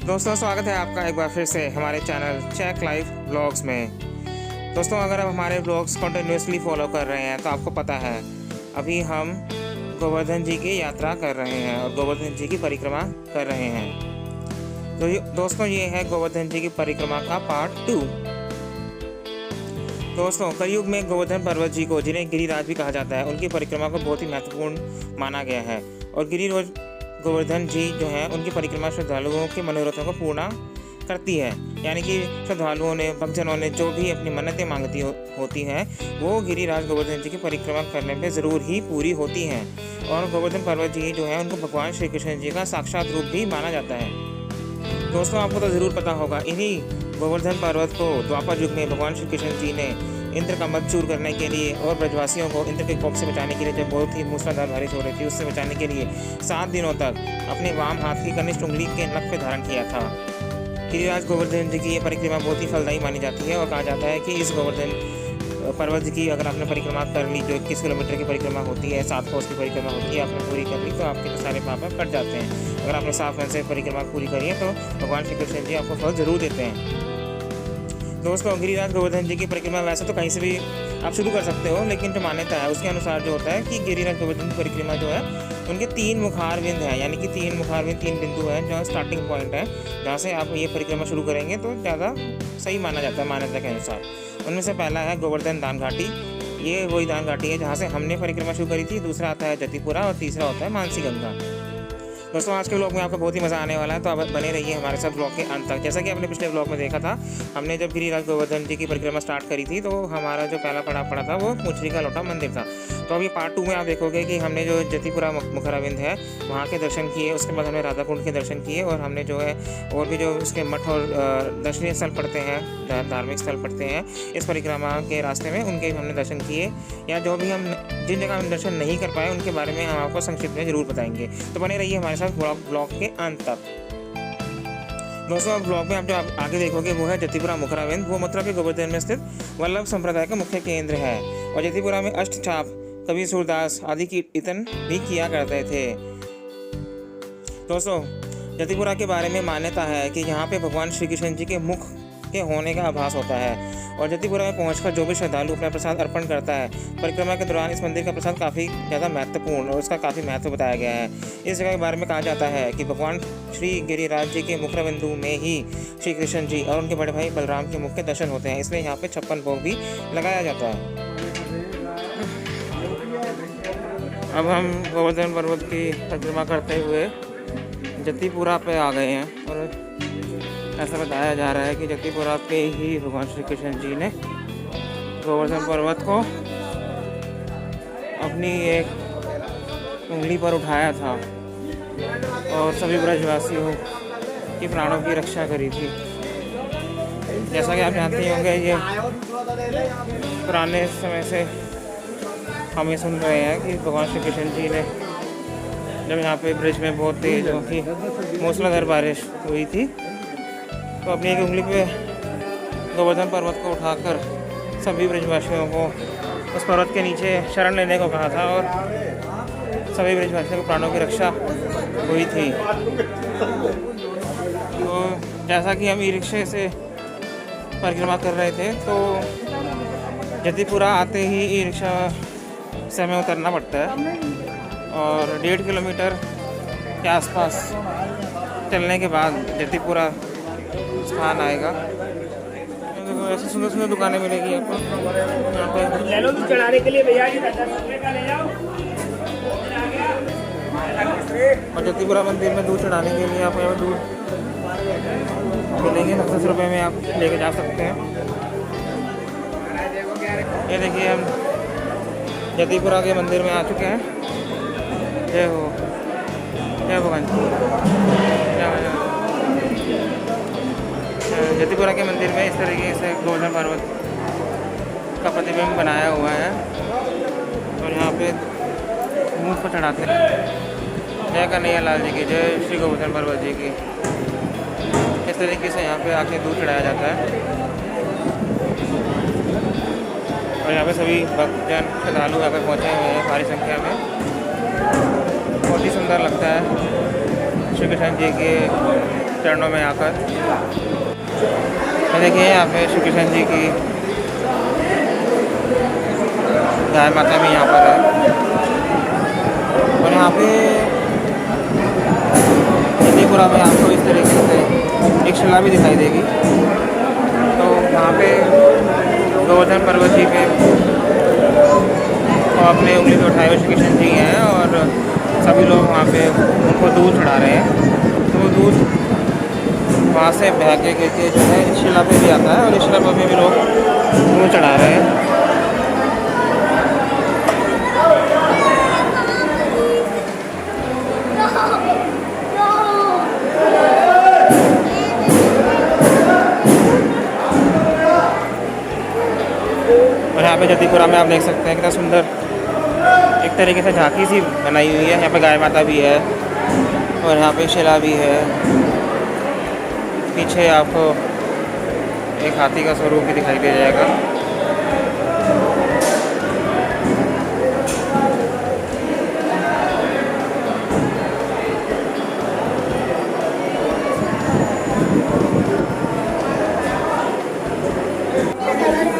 दोस्तों स्वागत है आपका एक बार फिर से हमारे चैनल चेक लाइफ ब्लॉग्स में। दोस्तों अगर आप हमारे ब्लॉग्स कंटिन्यूसली फॉलो कर रहे हैं तो आपको पता है अभी हम गोवर्धन जी की यात्रा कर रहे हैं और गोवर्धन जी की परिक्रमा कर रहे हैं। तो दोस्तों ये है गोवर्धन जी की परिक्रमा का पार्ट 2। दोस्तों कलयुग में गोवर्धन पर्वत जी को, जिन्हें गिरिराज भी कहा जाता है, उनकी परिक्रमा को बहुत ही महत्वपूर्ण माना गया है और गिरिराज गोवर्धन जी जो है उनकी परिक्रमा श्रद्धालुओं के मनोरथों को पूर्ण करती है। यानी कि श्रद्धालुओं ने, भक्तजनों ने जो भी अपनी मन्नतें मांगती होती हैं वो गिरिराज गोवर्धन जी की परिक्रमा करने पे ज़रूर ही पूरी होती हैं। और गोवर्धन पर्वत जी जो है उनको भगवान श्री कृष्ण जी का साक्षात रूप भी माना जाता है। दोस्तों आपको तो ज़रूर पता होगा, इन्हीं गोवर्धन पर्वत को द्वापर युग में भगवान श्री कृष्ण जी ने इंद्र का मद चूर करने के लिए और ब्रजवासियों को इंद्र के कोप से बचाने के लिए, जब बहुत ही मूसलाधार बारिश हो रही थी, उससे बचाने के लिए 7 दिनों तक अपने वाम हाथ की कनिष्ठ उंगली के नख पे धारण किया था। गिरिराज गोवर्धन जी की ये परिक्रमा बहुत ही फलदायी मानी जाती है और कहा जाता है कि इस गोवर्धन पर्वत की अगर आपने परिक्रमा कर ली, जो 21 किलोमीटर की परिक्रमा होती है, 7 कोस की परिक्रमा होती है, आपने पूरी कर ली तो आपके सारे पाप कट जाते हैं। अगर आपने 7 मन से परिक्रमा पूरी करी है तो भगवान श्री कृष्ण जी आपको फल जरूर देते हैं। दोस्तों गिरिराज गोवर्धन जी की परिक्रमा वैसे तो कहीं से भी आप शुरू कर सकते हो, लेकिन जो मान्यता है उसके अनुसार जो होता है कि गिरिराज गोवर्धन की परिक्रमा जो है उनके 3 मुखार बिंद हैं। यानी कि 3 मुखार बिंद, 3 बिंदु हैं जो स्टार्टिंग पॉइंट है, जहाँ से आप ये परिक्रमा शुरू करेंगे तो ज़्यादा सही माना जाता है मान्यता के अनुसार। उनमें से पहला है गोवर्धन दान घाटी। ये वही दान घाटी है जहाँ से हमने परिक्रमा शुरू करी थी। दूसरा आता है जतिपुरा और तीसरा होता है मानसी गंगा। दोस्तों आज के ब्लॉग में आपको बहुत ही मज़ा आने वाला है, तो आप बने रहिए हमारे साथ ब्लॉग के अंत तक। जैसा कि आपने पिछले ब्लॉग में देखा था, हमने जब गिरिराज गोवर्धन जी की परिक्रमा स्टार्ट करी थी तो हमारा जो पहला पड़ाव पड़ा था वो मुचरी का लोटा मंदिर था। तो अभी पार्ट 2 में आप देखोगे कि हमने जो जतिपुरा मुखराविंद है वहाँ के दर्शन किए, उसके बाद हमने राधा कुंड के दर्शन किए और हमने जो है और भी जो उसके मठ और दर्शनीय स्थल पड़ते हैं, धार्मिक स्थल पड़ते हैं इस परिक्रमा के रास्ते में, उनके हमने दर्शन किए। या जो भी हम जिन जगह हम दर्शन नहीं कर पाए उनके बारे में हम आपको संक्षिप्त में जरूर बताएंगे। तो बने रहिए हमारे साथ ब्लॉग के अंत तक। दोस्तों ब्लॉग में आप जो आगे देखोगे वो है जतिपुरा मुखराविंद। वो मथुरा के गोवर्धन में स्थित वल्लभ संप्रदाय का मुख्य केंद्र है और जतिपुरा में अष्टचाप, कवि सूरदास आदि कीर्तन भी किया करते थे। दोस्तों जतिपुरा के बारे में मान्यता है कि यहाँ पे भगवान श्री कृष्ण जी के मुख के होने का आभास होता है और जतिपुरा में पहुंचकर जो भी श्रद्धालु अपना प्रसाद अर्पण करता है, परिक्रमा के दौरान इस मंदिर का प्रसाद काफ़ी ज़्यादा महत्वपूर्ण और उसका काफ़ी महत्व बताया गया है। इस जगह के बारे में कहा जाता है कि भगवान श्री गिरिराज जी के मुखबिंदु में ही श्री कृष्ण जी और उनके बड़े भाई बलराम के मुख के दर्शन होते हैं, इसलिए यहाँ पे 56 भोग भी लगाया जाता है। अब हम गोवर्धन पर्वत की परिक्रमा करते हुए जतिपुरा पे आ गए हैं और ऐसा बताया जा रहा है कि जतिपुरा पे ही भगवान श्री कृष्ण जी ने गोवर्धन पर्वत को अपनी एक उंगली पर उठाया था और सभी ब्रजवासियों की प्राणों की रक्षा करी थी। जैसा कि आप जानते होंगे, ये पुराने समय से हम ये सुन रहे हैं कि भगवान श्री कृष्ण जी ने जब यहाँ पे ब्रिज में बहुत तेज की मूसलाधार बारिश हुई थी तो अपनी एक उंगली पे गोवर्धन पर्वत को उठाकर सभी ब्रजवासियों को उस पर्वत के नीचे शरण लेने को कहा था और सभी ब्रजवासियों को प्राणों की रक्षा हुई थी। तो जैसा कि हम ई रिक्शे से परिक्रमा कर रहे थे तो जतिपुरा आते ही ई रिक्शा से हमें उतरना पड़ता है और 1.5 किलोमीटर के आसपास चलने के बाद जतिपुरा स्थान आएगा। ऐसी सुंदर सुंदर दुकानें मिलेगी आपको यहाँ पे। ले लो दूध चढ़ाने के लिए भैया जी, ले जाओ। और जतिपुरा मंदिर में दूध चढ़ाने के लिए आपको यहाँ दूध मिलेंगे। 10 रुपये में आप लेके जा सकते हैं। ये देखिए हम जतिपुरा के मंदिर में आ चुके हैं। जय हो, जय भगवान जी। जतिपुरा के मंदिर में इस तरीके से गोवर्धन पर्वत का प्रतिबिंब बनाया हुआ है और यहाँ पे मुंह पर चढ़ाते हैं। जय कन्हैया लाल जी की, जय श्री गोवर्धन पर्वत जी की। इस तरीके से यहाँ पे आके दूध चढ़ाया जाता है और यहाँ पे सभी भक्तजन श्रद्धालु यहाँ पे पहुँचे हुए हैं भारी संख्या में। बहुत ही सुंदर लगता है श्री कृष्ण जी के चरणों में आकर। देखिए यहाँ पे श्री कृष्ण जी की गाय माता भी यहाँ पर है। और यहाँ पे जल्दीपुरा में आपको इस तरीके से एक शिला भी दिखाई देगी। तो वहाँ पे गोवर्धन पर्वत जी पे तो अपने उंगली पे उठाए हुए श्री कृष्ण जी हैं और सभी लोग वहाँ पे उनको दूध चढ़ा रहे हैं। तो वो दूध वहाँ से बह के गिरके जो है इस शिला पे भी आता है और इस शिला पे भी लोग दूध चढ़ा रहे हैं। और यहाँ पे जल्दीपुरा में आप देख सकते हैं कितना सुंदर एक तरीके से झांकी सी बनाई हुई है। यहाँ पे गाय माता भी है और यहाँ पे शिला भी है। पीछे आपको एक हाथी का स्वरूप भी दिखाई दे जाएगा।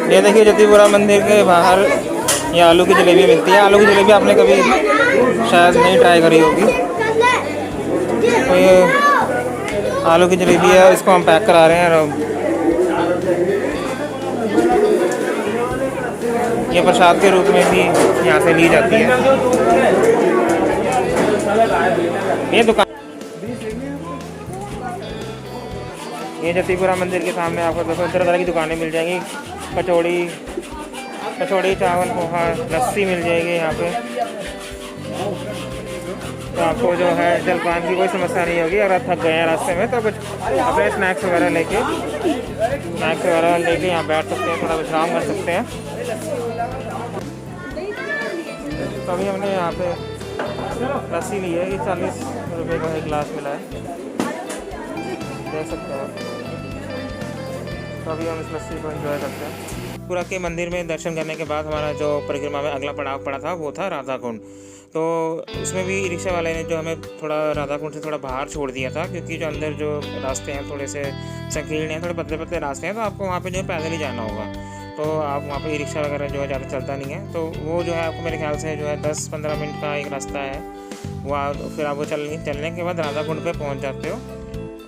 ये देखिए जल्दीपुरा मंदिर के बाहर ये आलू की जलेबी मिलती है। आलू की जलेबी आपने कभी शायद नहीं ट्राई करी होगी। तो ये आलू की जलेबी है, इसको हम पैक करा रहे हैं। ये प्रसाद के रूप में भी यहाँ से ली जाती है। ये दुकान ये जल्दीपुरा मंदिर के सामने आपको तरह तरह की दुकानें मिल जाएंगी। कचौड़ी चावल पोहा लस्सी मिल जाएगी यहाँ पे। तो आपको जो है जलपान की कोई समस्या नहीं होगी। अगर आप थक गए हैं रास्ते में तो कुछ अपने स्नैक्स वगैरह लेके यहाँ बैठ सकते हैं, थोड़ा विश्राम कर सकते हैं। तो अभी हमने यहाँ पे लस्सी ली है। ये 40 रुपये का एक गिलास मिला है, देख सकते हैं। तो अभी हम इस लस्सी को एंजॉय करते हैं। पूरा के मंदिर में दर्शन करने के बाद हमारा जो परिक्रमा में अगला पड़ाव पड़ा था वो था राधा कुंड। तो उसमें भी रिक्शा वाले ने जो हमें थोड़ा राधा कुंड से थोड़ा बाहर छोड़ दिया था, क्योंकि जो अंदर जो रास्ते हैं थोड़े से संकीर्ण हैं, थोड़े पतले पतले रास्ते हैं। तो आपको वहाँ पे जो है पैदल ही जाना होगा। तो आप वहाँ पे रिक्शा वगैरह जो है ज़्यादा चलता नहीं है। तो वो जो है आपको मेरे ख्याल से जो है 10-15 मिनट का एक रास्ता है वहाँ। फिर आप वो चलने के बाद राधा कुंड पर पहुँच जाते हो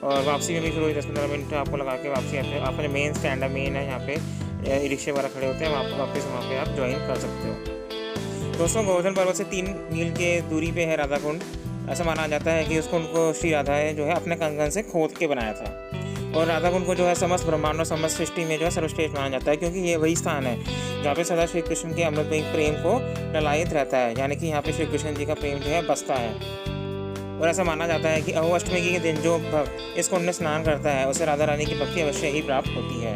और वापसी में भी फिर 10-15 मिनट आपको लगा के वापसी आते हो। आपने मेन स्टैंड है, मेन है यहाँ पे रिक्शे वगैरह खड़े होते हैं, वहाँ वापस वहाँ पे आप ज्वाइन कर सकते हो। दोस्तों गोवर्धन पर्वत से 3 मील के दूरी पे है राधा कुंड। ऐसा माना जाता है कि उस कुंड को श्री राधा है जो है अपने कंगन से खोद के बनाया था। और राधा कुंड को जो है समस्त ब्रह्मांड और समस्त सृष्टि में जो है सर्वश्रेष्ठ माना जाता है, क्योंकि ये वही स्थान है जहाँ पे सदा श्री कृष्ण के अमृतमयी प्रेम को ललायित रहता है। यानी कि यहाँ पे श्री कृष्ण जी का प्रेम जो है बसता है। और ऐसा माना जाता है कि अहोअष्टमी के दिन जो भक्त इस कुंड में स्नान करता है उसे राधा रानी की भक्ति अवश्य ही प्राप्त होती है।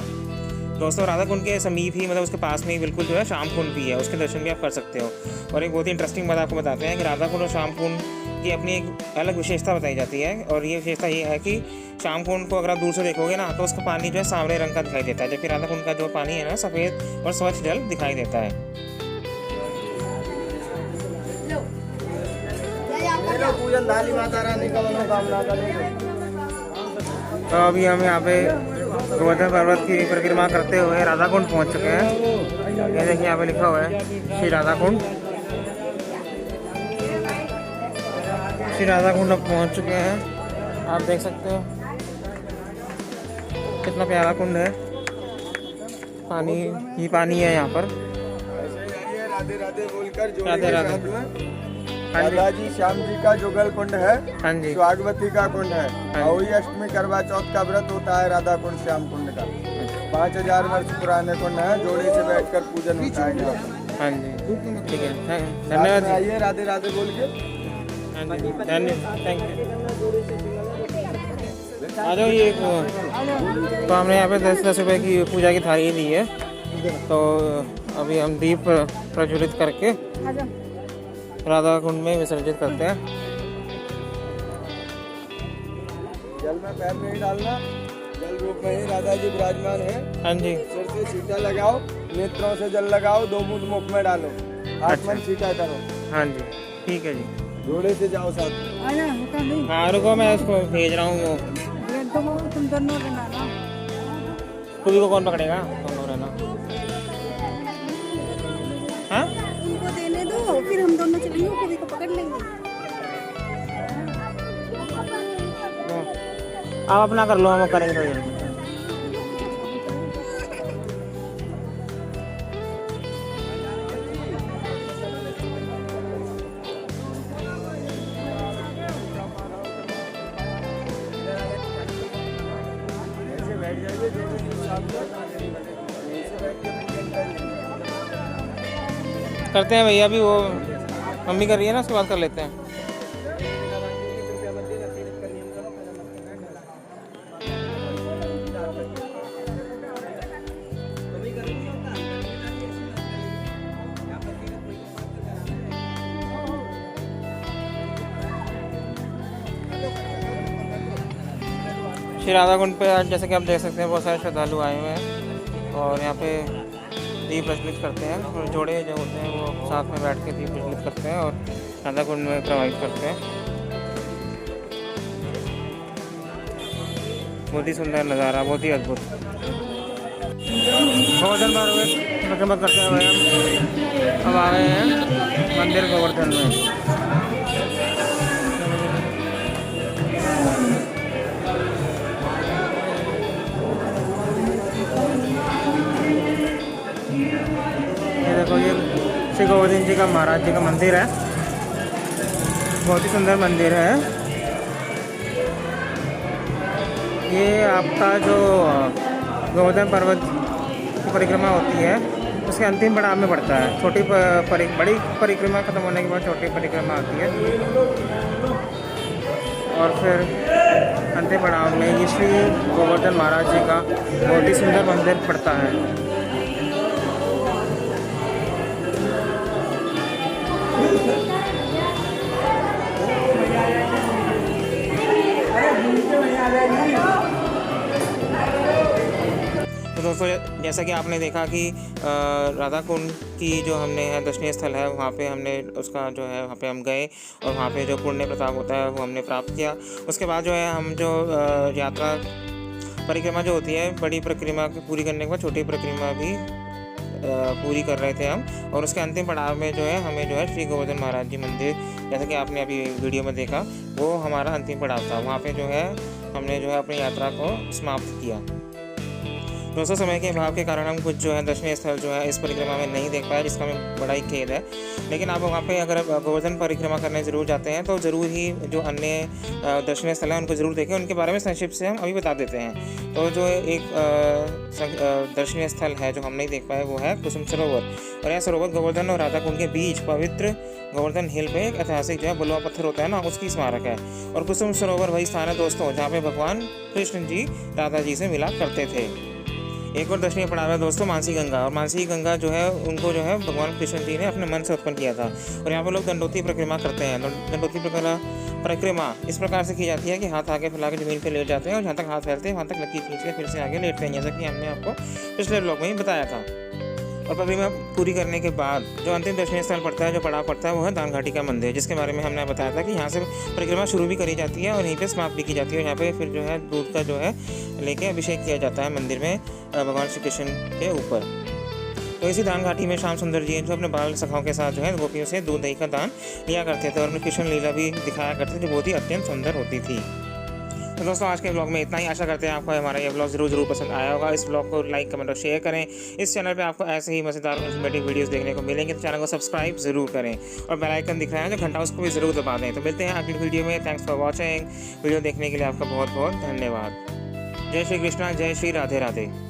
दोस्तों राधा कुंड के समीप ही मतलब उसके पास में ही बिल्कुल जो है श्याम कुंड भी है, उसके दर्शन भी आप कर सकते हो। और एक बहुत ही इंटरेस्टिंग बात आपको बताते हैं कि राधा कुंड और श्याम कुंड की अपनी एक अलग विशेषता बताई जाती है। और ये विशेषता ये है कि श्याम कुंड को अगर आप दूर से देखोगे ना तो उसका पानी जो है सांवले रंग का दिखाई देता है, जबकि राधा कुंड का जो पानी है ना सफ़ेद और स्वच्छ जल दिखाई देता है। पूजन धाली माता रानी का मनोकामना करेंगे। तो अभी हम यहाँ पे गोवर्धन पर्वत की परिक्रमा करते हुए राधा कुंड पहुँच चुके हैं। ये देखिए यहाँ पे लिखा हुआ है श्री राधा कुंड। श्री राधा कुंड अब पहुँच चुके हैं, आप देख सकते हो कितना प्यारा कुंड है। पानी ही पानी है यहाँ पर। राधे राधे बोलकर जो राधे राधे। राधा जी श्याम जी का जुगल कुंड है, हाँ जी, स्वागवती का कुंड है। और अष्टमी करवा चौथ का व्रत होता है राधा कुंड श्याम कुंड का। 5000 वर्ष पुराने कुंड है, जोड़े से बैठकर पूजन होता है। हाँ जी ठीक है, धन्यवाद। आइए राधे राधे बोल के। हाँ जी धन्यवाद, थैंक यू। आ जाओ। ये तो हमने यहाँ पे 10-10 रुपये की पूजा की थाली ली है। तो अभी हम दीप प्रज्वलित करके राधा कुंड में विसर्जित करते हैं। जल में पैर नहीं डालना, जल रूप में ही राधा जी विराजमान है। हाँ जी। सिर से छींटा लगाओ, नेत्रों से जल लगाओ, 2 बूंद मुख में डालो, हाथ में छींटा करो। हाँ जी ठीक है जी। जोड़े से जाओ साथ। हाँ रुको, मैं उसको भेज रहा हूँ। वो तुम दोनों रहना ना। टूबी को कौन पकड़ेगा? दोनों रहना। हाँ उनको देने दो, फिर हम दोनों चलेंगे, कभी को पकड़ लेंगे। आप अपना कर लो, हम करेंगे थोड़ी देर में। करते हैं भैया, अभी वो मम्मी कर रही है ना, उसके बाद कर लेते हैं। श्री राधा कुंड पे आज जैसे कि आप देख सकते हैं बहुत सारे श्रद्धालु आए हुए हैं और यहाँ पे दीप प्रज्वलित करते हैं। और जोड़े जो होते हैं वो साथ में बैठ के दीप प्रज्वलित करते हैं और राधा कुंड में प्रवाहित करते हैं। बहुत ही सुंदर नज़ारा, बहुत ही अद्भुत। गोवर्धन परिक्रमा करते हुए हम अब आ गए हैं मंदिर गोवर्धन में। ये देखो, ये श्री गोवर्धन जी का महाराज जी का मंदिर है। बहुत ही सुंदर मंदिर है। ये आपका जो गोवर्धन पर्वत की परिक्रमा होती है उसके अंतिम पड़ाव में पड़ता है। छोटी बड़ी परिक्रमा खत्म होने के बाद छोटी परिक्रमा आती है और फिर अंतिम पड़ाव में ये श्री गोवर्धन महाराज जी का बहुत ही सुंदर मंदिर पड़ता है। तो दोस्तों, जैसा कि आपने देखा कि राधा कुंड की जो हमने है दर्शनीय स्थल है, वहाँ पे हमने उसका जो है वहाँ पे हम गए और वहाँ पे जो पुण्य प्रताप होता है वो हमने प्राप्त किया। उसके बाद जो है हम जो यात्रा परिक्रमा जो होती है, बड़ी परिक्रमा पूरी करने के बाद छोटी परिक्रमा भी पूरी कर रहे थे हम। और उसके अंतिम पड़ाव में जो है हमें जो है श्री गोवर्धन महाराज जी मंदिर, जैसा कि आपने अभी वीडियो में देखा, वो हमारा अंतिम पड़ाव था। वहाँ पे जो है हमने जो है अपनी यात्रा को समाप्त किया। दोस्तों, समय के अभाव के कारण हम कुछ जो है दर्शनीय स्थल जो है इस परिक्रमा में नहीं देख पाए, जिसका हमें बड़ा ही खेद है। लेकिन आप वहाँ पे अगर गोवर्धन परिक्रमा करने ज़रूर जाते हैं तो ज़रूर ही जो अन्य दर्शनीय स्थल हैं उनको ज़रूर देखें। उनके बारे में संक्षिप्त से हम अभी बता देते हैं। तो जो एक दर्शनीय स्थल है जो हम नहीं देख पाए वो है कुसुम सरोवर। और यह सरोवर गोवर्धन और राधा कुंड के बीच पवित्र गोवर्धन हिल पे एक ऐतिहासिक जो है बलुआ पत्थर होता है ना, उसकी स्मारक है। और कुसुम सरोवर वही स्थान है दोस्तों जहाँ पे भगवान कृष्ण जी राधा जी से मिला करते थे। एक और दर्शनीय पड़ाव है दोस्तों मानसी गंगा। और मानसी गंगा जो है उनको जो है भगवान कृष्ण जी ने अपने मन से उत्पन्न किया था। और यहाँ पर लोग दंडोती परिक्रमा करते हैं। दंडोती परिक्रमा इस प्रकार से की जाती है कि हाथ आगे फैला के ज़मीन पे लेट जाते हैं और जहाँ तक हाथ फैलते हैं वहाँ तक लकीर खींच के फिर से आगे लेटते हैं, जैसा कि हमने आपको पिछले ब्लॉग में ही बताया था। और परिक्रमा पूरी करने के बाद जो अंतिम दर्शनीय स्थल पड़ता है, जो पड़ाव पड़ता है, वो है दान घाटी का मंदिर, जिसके बारे में हमने बताया था कि यहाँ से परिक्रमा शुरू भी करी जाती है और यहीं पे समाप्त भी की जाती है। यहाँ पे फिर जो है दूध का जो है लेके अभिषेक किया जाता है मंदिर में भगवान श्री कृष्ण के ऊपर। तो इसी दान घाटी में श्याम सुंदर जी जो अपने बाल सखाओं के साथ जो है गोपियों से दूध दही का दान लिया करते थे और उन्हें कृष्ण लीला भी दिखाया करते थे, जो बहुत ही अत्यंत सुंदर होती थी। तो दोस्तों, आज के ब्लॉग में इतना ही। आशा करते हैं आपको हमारा ये ब्लॉग ज़रूर पसंद आया होगा। इस ब्लॉग को लाइक, कमेंट और शेयर करें। इस चैनल पे आपको ऐसे ही मज़ेदार इन्फॉर्मेटिव वीडियोस देखने को मिलेंगे, तो चैनल को सब्सक्राइब ज़रूर करें और बेल आइकन दिख रहा है जो घंटा, उसको भी ज़रूर दबा दें। तो मिलते हैं अगली वीडियो में। Thanks for watching. वीडियो देखने के लिए आपका बहुत बहुत धन्यवाद। जय श्री कृष्णा, जय श्री राधे राधे।